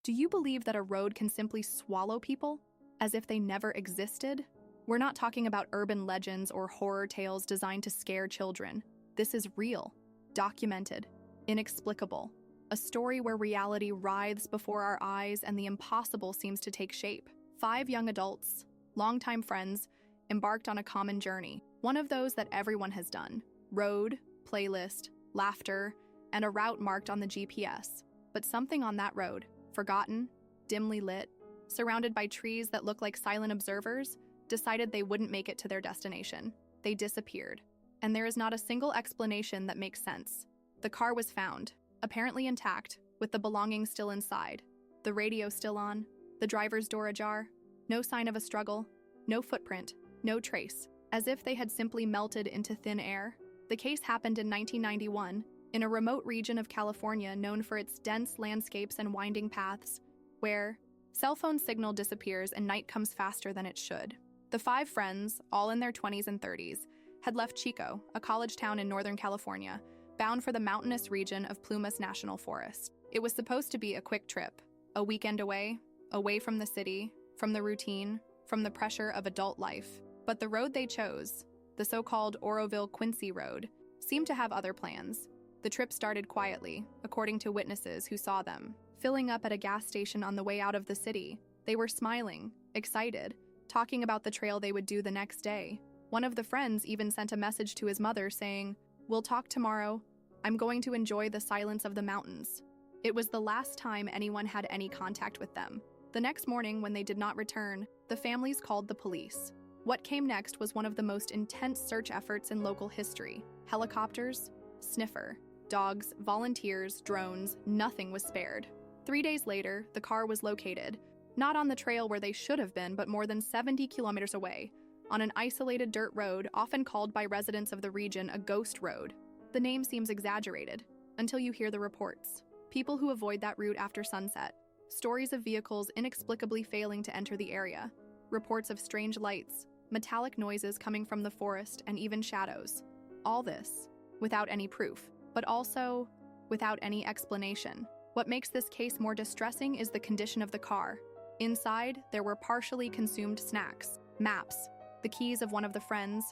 Do you believe that a road can simply swallow people, as if they never existed? We're not talking about urban legends or horror tales designed to scare children. This is real, documented, inexplicable. A story where reality writhes before our eyes and the impossible seems to take shape. 5 young adults, longtime friends, embarked on a common journey, one of those that everyone has done. Road, playlist, laughter, and a route marked on the GPS. But something on that road, forgotten, dimly lit, surrounded by trees that look like silent observers, decided they wouldn't make it to their destination. They disappeared. And there is not a single explanation that makes sense. The car was found, apparently intact, with the belongings still inside. The radio still on, the driver's door ajar. No sign of a struggle, no footprint, no trace, as if they had simply melted into thin air. The case happened in 1991, in a remote region of California known for its dense landscapes and winding paths, where cell phone signal disappears and night comes faster than it should. The 5 friends, all in their 20s and 30s, had left Chico, a college town in Northern California, bound for the mountainous region of Plumas National Forest. It was supposed to be a quick trip, a weekend away from the city, from the routine, from the pressure of adult life. But the road they chose, the so-called Oroville-Quincy Road, seemed to have other plans. The trip started quietly, according to witnesses who saw them, filling up at a gas station on the way out of the city. They were smiling, excited, talking about the trail they would do the next day. One of the friends even sent a message to his mother saying, "We'll talk tomorrow. I'm going to enjoy the silence of the mountains." It was the last time anyone had any contact with them. The next morning, when they did not return, the families called the police. What came next was one of the most intense search efforts in local history. Helicopters, sniffer, dogs, volunteers, drones, nothing was spared. 3 days later, the car was located, not on the trail where they should have been, but more than 70 kilometers away, on an isolated dirt road often called by residents of the region a ghost road. The name seems exaggerated, until you hear the reports. People who avoid that route after sunset. Stories of vehicles inexplicably failing to enter the area. Reports of strange lights, metallic noises coming from the forest, and even shadows. All this, without any proof, but also without any explanation. What makes this case more distressing is the condition of the car. Inside, there were partially consumed snacks, maps, the keys of one of the friends.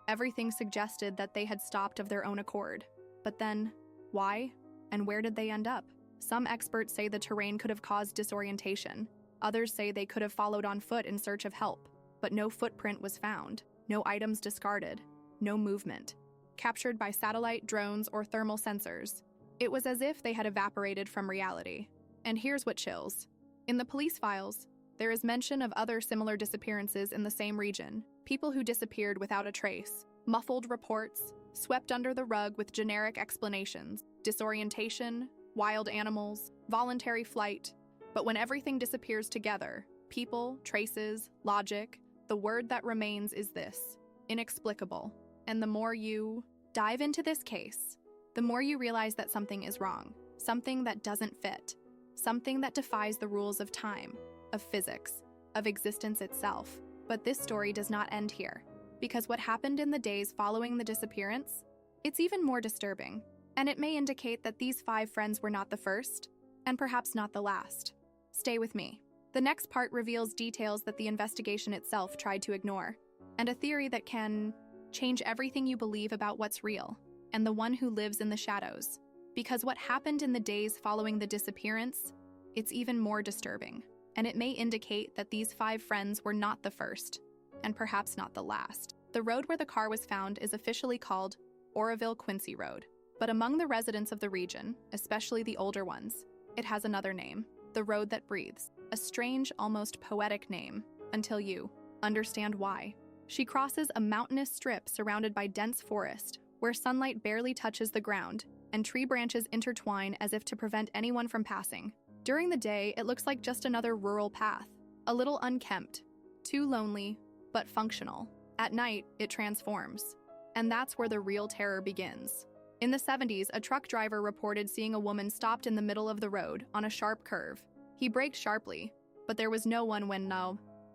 Everything suggested that they had stopped of their own accord. But then, why? And where did they end up? Some experts say the terrain could have caused disorientation. Others say they could have followed on foot in search of help. But no footprint was found, no items discarded, no movement. Captured by satellite, drones, or thermal sensors. It was as if they had evaporated from reality. And here's what chills. In the police files, there is mention of other similar disappearances in the same region. People who disappeared without a trace, muffled reports, swept under the rug with generic explanations, disorientation, wild animals, voluntary flight. But when everything disappears together, people, traces, logic, the word that remains is this: inexplicable. And the more you dive into this case, the more you realize that something is wrong, something that doesn't fit, something that defies the rules of time, of physics, of existence itself. But this story does not end here, because what happened in the days following the disappearance, it's even more disturbing, and it may indicate that these 5 friends were not the first, and perhaps not the last. Stay with me. The next part reveals details that the investigation itself tried to ignore, and a theory that can change everything you believe about what's real, and the one who lives in the shadows. Because what happened in the days following the disappearance, it's even more disturbing, and it may indicate that these 5 friends were not the first, and perhaps not the last. The road where the car was found is officially called Oroville-Quincy Road, but among the residents of the region, especially the older ones, it has another name, the road that breathes, a strange, almost poetic name, until you understand why. She crosses a mountainous strip surrounded by dense forest, where sunlight barely touches the ground, and tree branches intertwine as if to prevent anyone from passing. During the day, it looks like just another rural path, a little unkempt, too lonely, but functional. At night, it transforms. And that's where the real terror begins. In the 70s, a truck driver reported seeing a woman stopped in the middle of the road on a sharp curve. He braked sharply, but there was no one when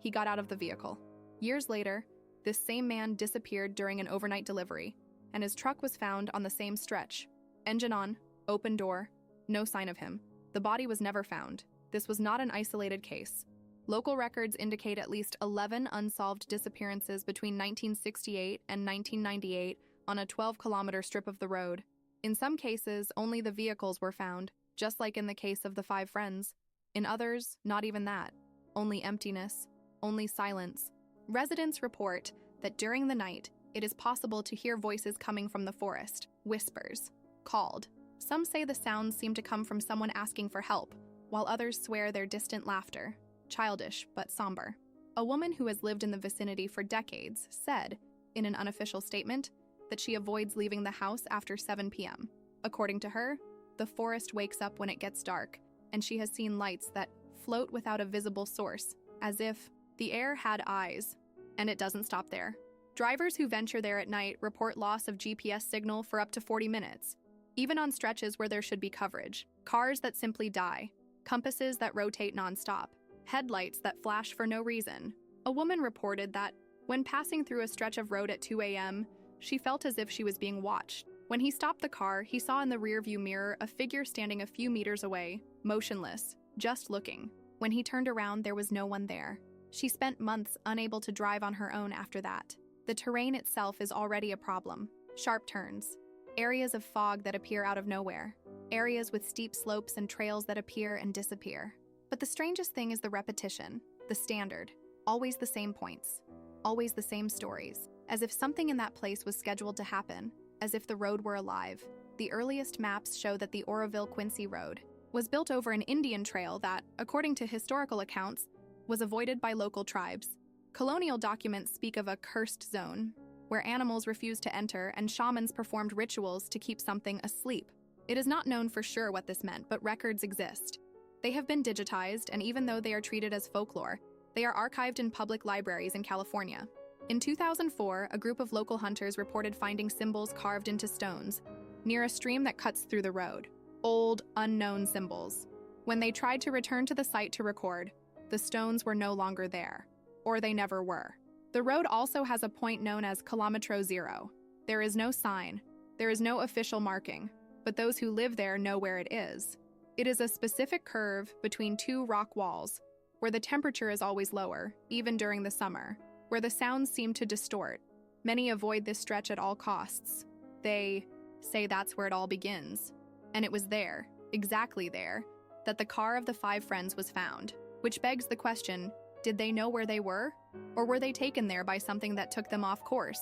he got out of the vehicle. Years later, this same man disappeared during an overnight delivery, and his truck was found on the same stretch. Engine on, open door, no sign of him. The body was never found. this was not an isolated case. Local records indicate at least 11 unsolved disappearances between 1968 and 1998 on a 12-kilometer strip of the road. In some cases, only the vehicles were found, just like in the case of the 5 friends. In others, not even that. Only emptiness, only silence. Residents report that during the night, it is possible to hear voices coming from the forest, whispers, called. Some say the sounds seem to come from someone asking for help, while others swear they're distant laughter, childish but somber. A woman who has lived in the vicinity for decades said, in an unofficial statement, that she avoids leaving the house after 7 p.m. According to her, the forest wakes up when it gets dark, and she has seen lights that float without a visible source, as if the air had eyes. And it doesn't stop there. Drivers who venture there at night report loss of GPS signal for up to 40 minutes, even on stretches where there should be coverage. Cars that simply die, compasses that rotate nonstop, headlights that flash for no reason. A woman reported that, when passing through a stretch of road at 2 a.m., she felt as if she was being watched. When he stopped the car, he saw in the rearview mirror a figure standing a few meters away, motionless, just looking. When he turned around, there was no one there. She spent months unable to drive on her own after that. The terrain itself is already a problem. Sharp turns, areas of fog that appear out of nowhere, areas with steep slopes and trails that appear and disappear. But the strangest thing is the repetition, the standard, always the same points, always the same stories, as if something in that place was scheduled to happen, as if the road were alive. The earliest maps show that the Oroville-Quincy Road was built over an Indian trail that, according to historical accounts, was avoided by local tribes. Colonial documents speak of a cursed zone, where animals refused to enter and shamans performed rituals to keep something asleep. It is not known for sure what this meant, but records exist. They have been digitized, and even though they are treated as folklore, they are archived in public libraries in California. In 2004, a group of local hunters reported finding symbols carved into stones near a stream that cuts through the road. Old, unknown symbols. When they tried to return to the site to record, the stones were no longer there, or they never were. The road also has a point known as Kilometro Zero. There is no sign, there is no official marking, but those who live there know where it is. It is a specific curve between 2 rock walls, where the temperature is always lower, even during the summer, where the sounds seem to distort. Many avoid this stretch at all costs. They say that's where it all begins. And it was there, exactly there, that the car of the 5 friends was found. Which begs the question, did they know where they were? Or were they taken there by something that took them off course?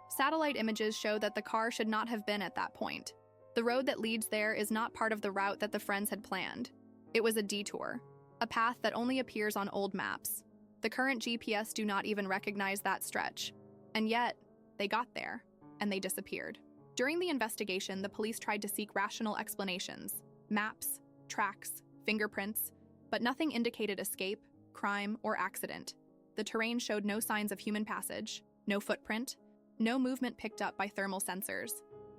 Satellite images show that the car should not have been at that point. The road that leads there is not part of the route that the friends had planned. It was a detour, a path that only appears on old maps. The current GPS do not even recognize that stretch. And yet, they got there, and they disappeared. During the investigation, the police tried to seek rational explanations, maps, tracks, fingerprints, but nothing indicated escape, crime, or accident. The terrain showed no signs of human passage, no footprint, no movement picked up by thermal sensors.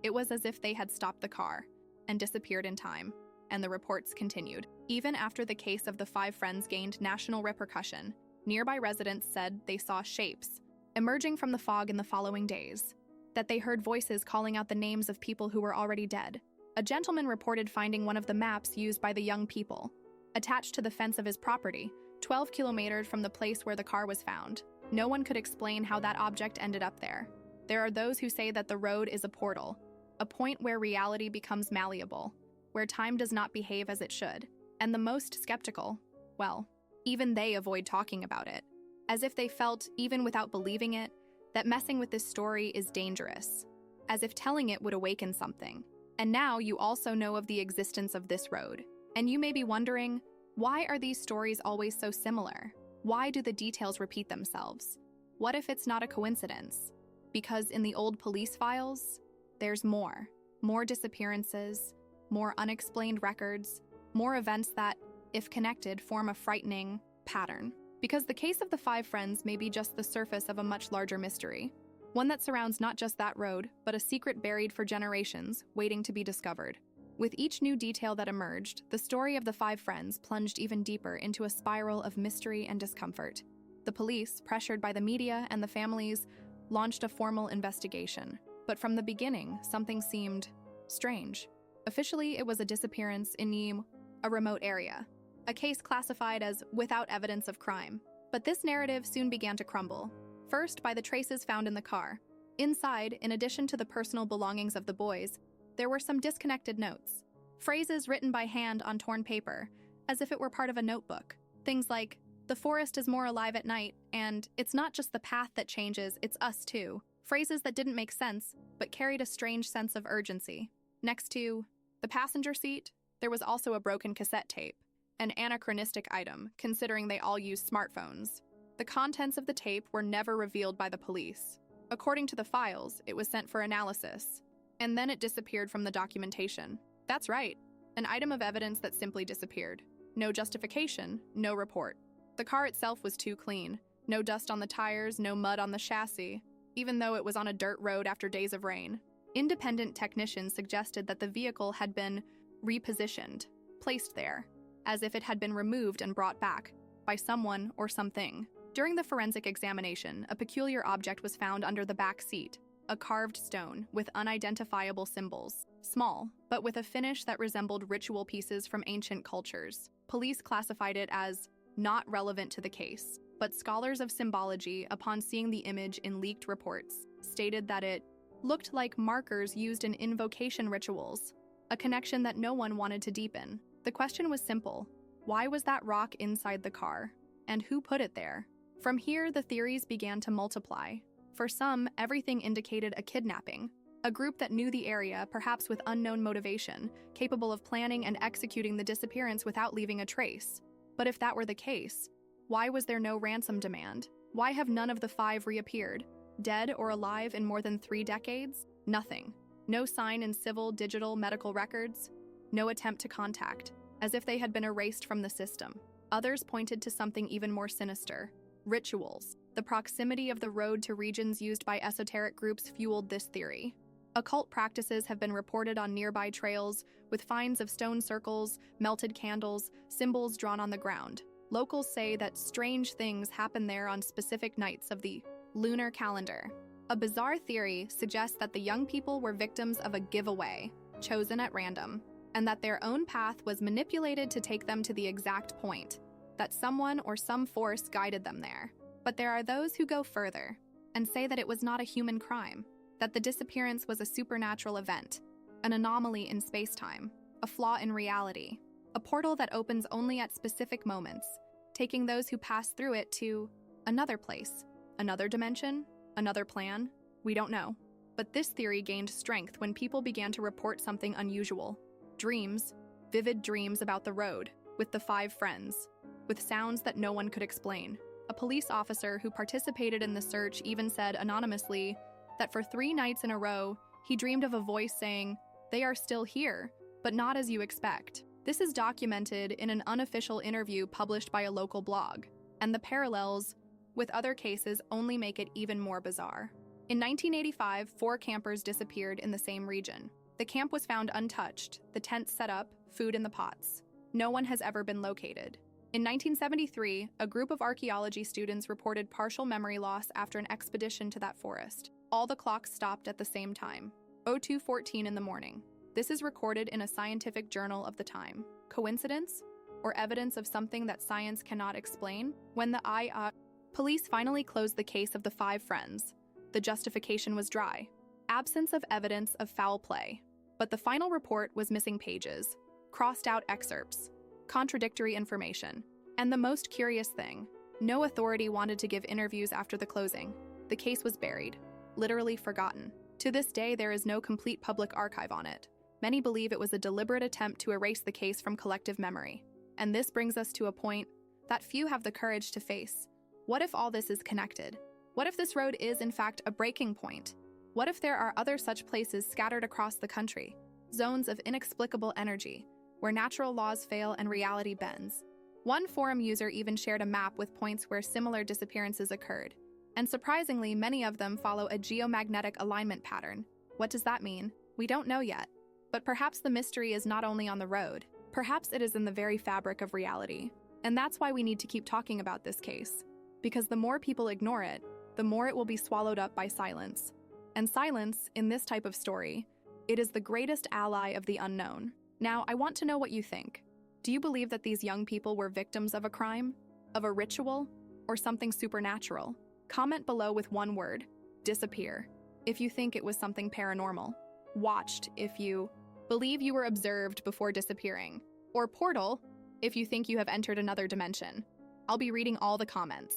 It was as if they had stopped the car and disappeared in time, and the reports continued. Even after the case of the 5 friends gained national repercussion, nearby residents said they saw shapes emerging from the fog in the following days, that they heard voices calling out the names of people who were already dead. A gentleman reported finding one of the maps used by the young people, attached to the fence of his property, 12 kilometers from the place where the car was found. No one could explain how that object ended up there. There are those who say that the road is a portal, a point where reality becomes malleable, where time does not behave as it should. And the most skeptical, well, even they avoid talking about it, as if they felt, even without believing it, that messing with this story is dangerous, as if telling it would awaken something. And now you also know of the existence of this road. And you may be wondering, why are these stories always so similar? Why do the details repeat themselves? What if it's not a coincidence? Because in the old police files, there's more. More disappearances, more unexplained records, more events that, if connected, form a frightening pattern. Because the case of the 5 friends may be just the surface of a much larger mystery. One that surrounds not just that road, but a secret buried for generations, waiting to be discovered. With each new detail that emerged, the story of the 5 friends plunged even deeper into a spiral of mystery and discomfort. The police, pressured by the media and the families, launched a formal investigation. But from the beginning, something seemed strange. Officially, it was a disappearance in a remote area. a case classified as without evidence of crime. But this narrative soon began to crumble, first by the traces found in the car. Inside, in addition to the personal belongings of the boys, there were some disconnected notes, phrases written by hand on torn paper, as if it were part of a notebook. Things like, "The forest is more alive at night," and "It's not just the path that changes, it's us too." Phrases that didn't make sense, but carried a strange sense of urgency. Next to the passenger seat, there was also a broken cassette tape, an anachronistic item, considering they all used smartphones. The contents of the tape were never revealed by the police. According to the files, it was sent for analysis, and then it disappeared from the documentation. That's right, an item of evidence that simply disappeared. No justification, no report. The car itself was too clean. No dust on the tires, no mud on the chassis, even though it was on a dirt road after days of rain. Independent technicians suggested that the vehicle had been repositioned, placed there, as if it had been removed and brought back by someone or something. During the forensic examination, a peculiar object was found under the back seat, a carved stone with unidentifiable symbols, small, but with a finish that resembled ritual pieces from ancient cultures. Police classified it as not relevant to the case, but scholars of symbology, upon seeing the image in leaked reports, stated that it looked like markers used in invocation rituals, a connection that no one wanted to deepen. The question was simple: why was that rock inside the car? And who put it there? From here, the theories began to multiply. For some, everything indicated a kidnapping, a group that knew the area, perhaps with unknown motivation, capable of planning and executing the disappearance without leaving a trace. But if that were the case, why was there no ransom demand? Why have none of the 5 reappeared? Dead or alive in more than 3 decades? Nothing. No sign in civil, digital, medical records. No attempt to contact, as if they had been erased from the system. Others pointed to something even more sinister: rituals. The proximity of the road to regions used by esoteric groups fueled this theory. Occult practices have been reported on nearby trails, with finds of stone circles, melted candles, symbols drawn on the ground. Locals say that strange things happen there on specific nights of the lunar calendar. A bizarre theory suggests that the young people were victims of a giveaway, chosen at random, and that their own path was manipulated to take them to the exact point, that someone or some force guided them there. But there are those who go further and say that it was not a human crime, that the disappearance was a supernatural event, an anomaly in space-time, a flaw in reality, a portal that opens only at specific moments, taking those who pass through it to another place, another dimension, another plan. We don't know. But this theory gained strength when people began to report something unusual. Dreams, vivid dreams about the road, with the 5 friends, with sounds that no one could explain. A police officer who participated in the search even said anonymously that for 3 nights in a row, he dreamed of a voice saying, "They are still here, but not as you expect." This is documented in an unofficial interview published by a local blog, and the parallels with other cases only make it even more bizarre. In 1985, 4 campers disappeared in the same region. The camp was found untouched, the tents set up, food in the pots. No one has ever been located. In 1973, a group of archaeology students reported partial memory loss after an expedition to that forest. All the clocks stopped at the same time, 02:14 in the morning. This is recorded in a scientific journal of the time. Coincidence? Or evidence of something that science cannot explain? When the police finally closed the case of the 5 friends, the justification was dry. Absence of evidence of foul play. But the final report was missing pages, crossed out excerpts, contradictory information. And the most curious thing, no authority wanted to give interviews after the closing. The case was buried, literally forgotten. To this day, there is no complete public archive on it. Many believe it was a deliberate attempt to erase the case from collective memory. And this brings us to a point that few have the courage to face. What if all this is connected? What if this road is, in fact, a breaking point? What if there are other such places scattered across the country, zones of inexplicable energy, where natural laws fail and reality bends? One forum user even shared a map with points where similar disappearances occurred, and surprisingly, many of them follow a geomagnetic alignment pattern. What does that mean? We don't know yet. But perhaps the mystery is not only on the road, perhaps it is in the very fabric of reality. And that's why we need to keep talking about this case. Because the more people ignore it, the more it will be swallowed up by silence. And silence, in this type of story, it is the greatest ally of the unknown. Now, I want to know what you think. Do you believe that these young people were victims of a crime, of a ritual, or something supernatural? Comment below with one word: disappear, if you think it was something paranormal. Watched, if you believe you were observed before disappearing. Or portal, if you think you have entered another dimension. I'll be reading all the comments.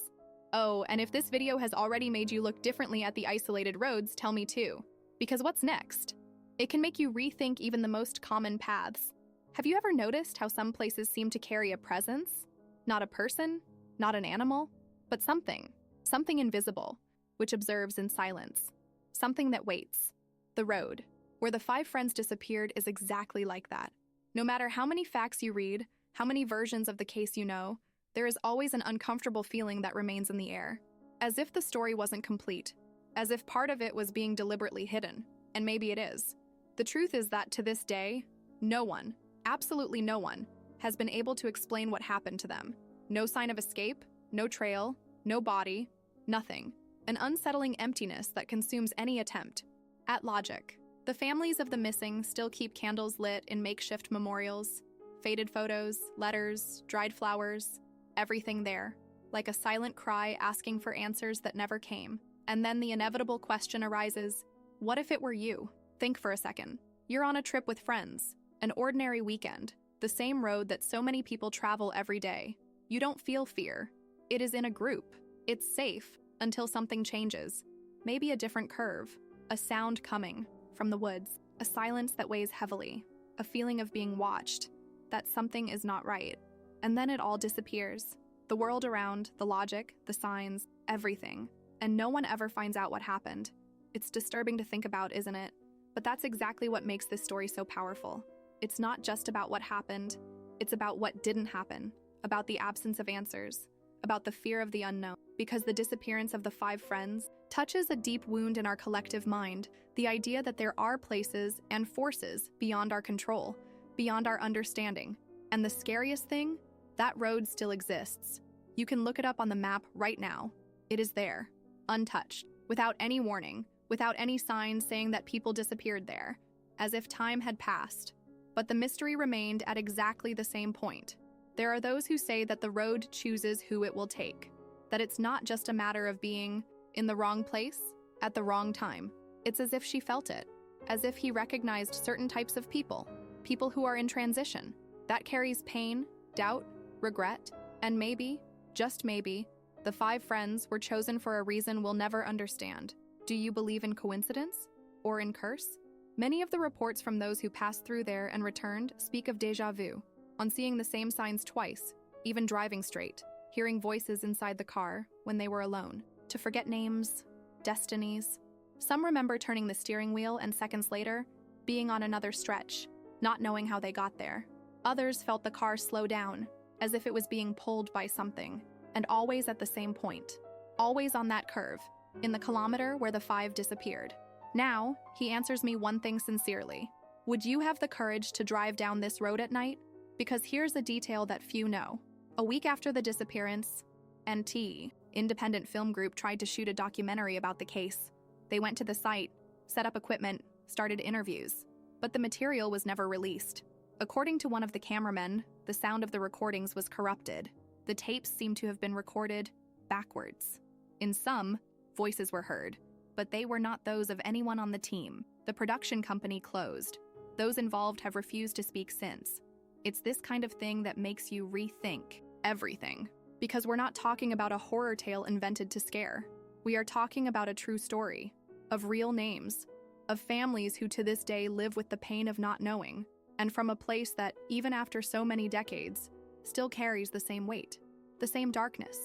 Oh, and if this video has already made you look differently at the isolated roads, tell me too. Because what's next? It can make you rethink even the most common paths. Have you ever noticed how some places seem to carry a presence? Not a person, not an animal, but something invisible, which observes in silence. Something that waits. The road, where the 5 friends disappeared, is exactly like that. No matter how many facts you read, how many versions of the case you know, there is always an uncomfortable feeling that remains in the air. As if the story wasn't complete. As if part of it was being deliberately hidden. And maybe it is. The truth is that to this day, no one, absolutely no one, has been able to explain what happened to them. No sign of escape, no trail, no body, nothing. An unsettling emptiness that consumes any attempt at logic. The families of the missing still keep candles lit in makeshift memorials, faded photos, letters, dried flowers, everything there, like a silent cry asking for answers that never came. And then the inevitable question arises: what if it were you? Think for a second. You're on a trip with friends, an ordinary weekend, the same road that so many people travel every day. You don't feel fear. It is in a group. It's safe until something changes. Maybe a different curve, a sound coming from the woods, a silence that weighs heavily, a feeling of being watched, that something is not right. And then it all disappears. The world around, the logic, the signs, everything. And no one ever finds out what happened. It's disturbing to think about, isn't it? But that's exactly what makes this story so powerful. It's not just about what happened, it's about what didn't happen, about the absence of answers, about the fear of the unknown. Because the disappearance of the 5 friends touches a deep wound in our collective mind, the idea that there are places and forces beyond our control, beyond our understanding. And the scariest thing? That road still exists. You can look it up on the map right now. It is there, untouched, without any warning, without any signs saying that people disappeared there, as if time had passed. But the mystery remained at exactly the same point. There are those who say that the road chooses who it will take, that it's not just a matter of being in the wrong place at the wrong time. It's as if she felt it, as if he recognized certain types of people who are in transition. That carries pain, doubt, regret, and maybe, just maybe, the 5 friends were chosen for a reason we'll never understand. Do you believe in coincidence? Or in curse? Many of the reports from those who passed through there and returned speak of déjà vu, on seeing the same signs twice, even driving straight, hearing voices inside the car when they were alone, to forget names, destinies. Some remember turning the steering wheel and seconds later, being on another stretch, not knowing how they got there. Others felt the car slow down, as if it was being pulled by something, and always at the same point, always on that curve, in the kilometer where the 5 disappeared. Now, he answers me one thing sincerely. Would you have the courage to drive down this road at night? Because here's a detail that few know. A week after the disappearance, NT, independent film group, tried to shoot a documentary about the case. They went to the site, set up equipment, started interviews, but the material was never released. According to one of the cameramen, the sound of the recordings was corrupted. The tapes seemed to have been recorded backwards. In some, voices were heard, but they were not those of anyone on the team. The production company closed. Those involved have refused to speak since. It's this kind of thing that makes you rethink everything. Because we're not talking about a horror tale invented to scare. We are talking about a true story, of real names, of families who to this day live with the pain of not knowing, and from a place that, even after so many decades, still carries the same weight, the same darkness.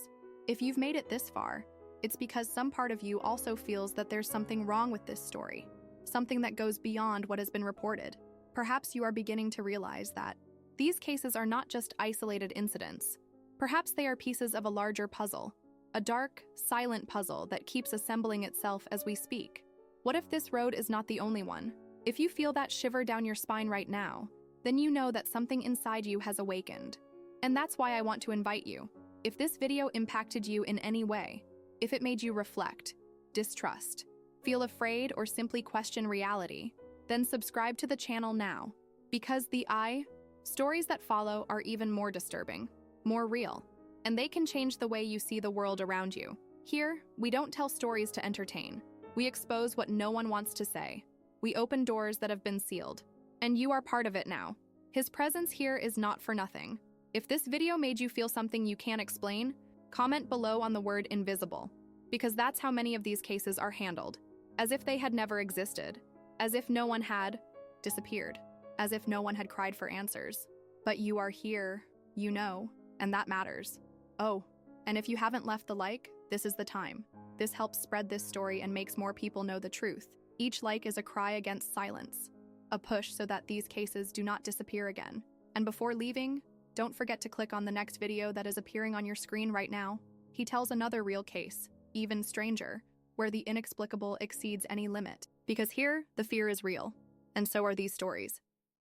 If you've made it this far, it's because some part of you also feels that there's something wrong with this story, something that goes beyond what has been reported. Perhaps you are beginning to realize that these cases are not just isolated incidents. Perhaps they are pieces of a larger puzzle, a dark, silent puzzle that keeps assembling itself as we speak. What if this road is not the only one? If you feel that shiver down your spine right now, then you know that something inside you has awakened. And that's why I want to invite you. If this video impacted you in any way, if it made you reflect, distrust, feel afraid, or simply question reality, then subscribe to the channel now. Because the eye, Stories that follow are even more disturbing, more real, and they can change the way you see the world around you. Here, we don't tell stories to entertain. We expose what no one wants to say. We open doors that have been sealed. And you are part of it now. His presence here is not for nothing. If this video made you feel something you can't explain, comment below on the word invisible, because that's how many of these cases are handled, as if they had never existed, as if no one had disappeared, as if no one had cried for answers. But you are here, you know, and that matters. Oh, and if you haven't left the like, this is the time. This helps spread this story and makes more people know the truth. Each like is a cry against silence, a push so that these cases do not disappear again. And before leaving, don't forget to click on the next video that is appearing on your screen right now. He tells another real case, even stranger, where the inexplicable exceeds any limit. Because here, the fear is real, and so are these stories.